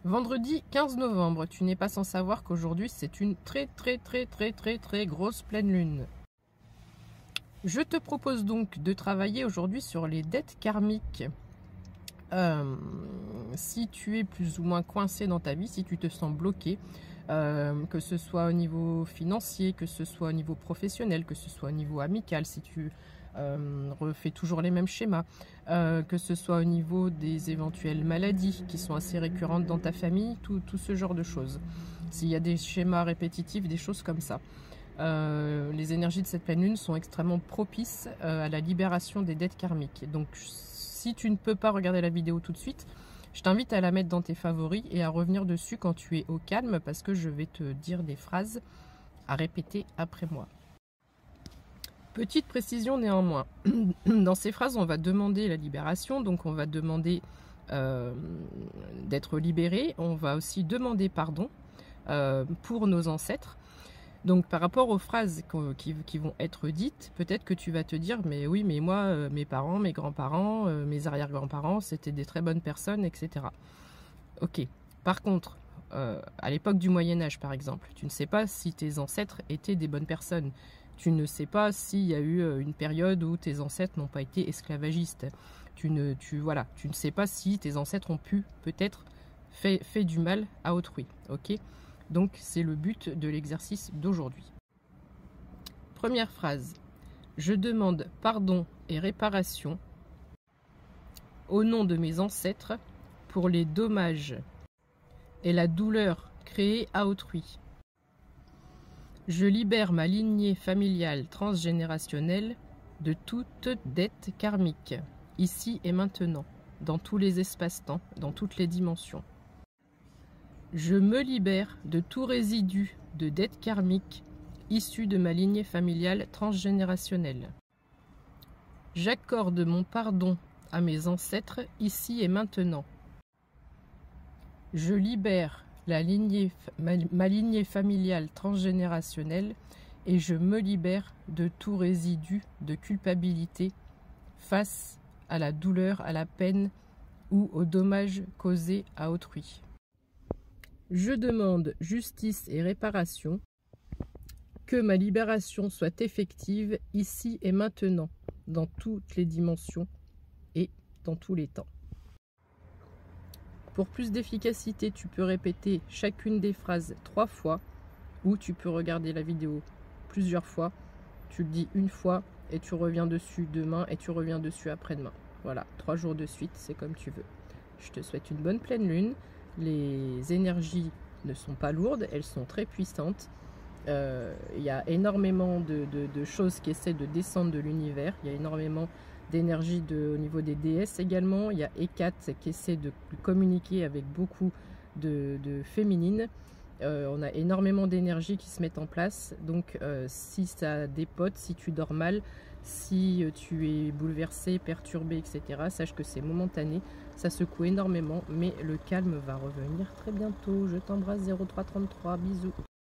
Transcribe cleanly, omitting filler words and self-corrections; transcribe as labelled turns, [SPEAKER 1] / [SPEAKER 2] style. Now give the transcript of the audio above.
[SPEAKER 1] Vendredi 15 novembre, tu n'es pas sans savoir qu'aujourd'hui c'est une très grosse pleine lune. Je te propose donc de travailler aujourd'hui sur les dettes karmiques. Si tu es plus ou moins coincé dans ta vie, si tu te sens bloqué, que ce soit au niveau financier, que ce soit au niveau professionnel, que ce soit au niveau amical, si tu refais toujours les mêmes schémas, que ce soit au niveau des éventuelles maladies qui sont assez récurrentes dans ta famille, tout ce genre de choses. S'il y a des schémas répétitifs, des choses comme ça. Les énergies de cette pleine lune sont extrêmement propices à la libération des dettes karmiques. Donc si tu ne peux pas regarder la vidéo tout de suite, je t'invite à la mettre dans tes favoris et à revenir dessus quand tu es au calme, parce que je vais te dire des phrases à répéter après moi. Petite précision néanmoins, dans ces phrases on va demander la libération, donc on va demander d'être libéré, on va aussi demander pardon pour nos ancêtres. Donc par rapport aux phrases qui vont être dites, peut-être que tu vas te dire mais oui mais moi, mes parents, mes grands-parents, mes arrière-grands-parents, c'était des très bonnes personnes, etc. Ok, par contre, à l'époque du Moyen-Âge par exemple, tu ne sais pas si tes ancêtres étaient des bonnes personnes. Tu ne sais pas s'il y a eu une période où tes ancêtres n'ont pas été esclavagistes. Tu ne sais pas si tes ancêtres ont pu peut-être fait du mal à autrui. Ok ? Donc c'est le but de l'exercice d'aujourd'hui. Première phrase. Je demande pardon et réparation au nom de mes ancêtres pour les dommages et la douleur créée à autrui. Je libère ma lignée familiale transgénérationnelle de toute dette karmique, ici et maintenant, dans tous les espaces-temps, dans toutes les dimensions. Je me libère de tout résidu de dette karmique issu de ma lignée familiale transgénérationnelle. J'accorde mon pardon à mes ancêtres ici et maintenant. Je libère ma lignée familiale transgénérationnelle et je me libère de tout résidu de culpabilité face à la douleur, à la peine ou aux dommages causés à autrui. Je demande justice et réparation, que ma libération soit effective ici et maintenant, dans toutes les dimensions et dans tous les temps. Pour plus d'efficacité, tu peux répéter chacune des phrases 3 fois ou tu peux regarder la vidéo plusieurs fois. Tu le dis une fois et tu reviens dessus demain et tu reviens dessus après-demain. Voilà, 3 jours de suite, c'est comme tu veux. Je te souhaite une bonne pleine lune. Les énergies ne sont pas lourdes, elles sont très puissantes. Il y a énormément de choses qui essaient de descendre de l'univers. Il y a énormément d'énergie au niveau des déesses également. Il y a Hécate qui essaie de communiquer avec beaucoup de féminines. On a énormément d'énergie qui se mettent en place. Donc si ça dépote, si tu dors mal, si tu es bouleversé, perturbé, etc., sache que c'est momentané, ça secoue énormément, mais le calme va revenir très bientôt. Je t'embrasse 0333, bisous.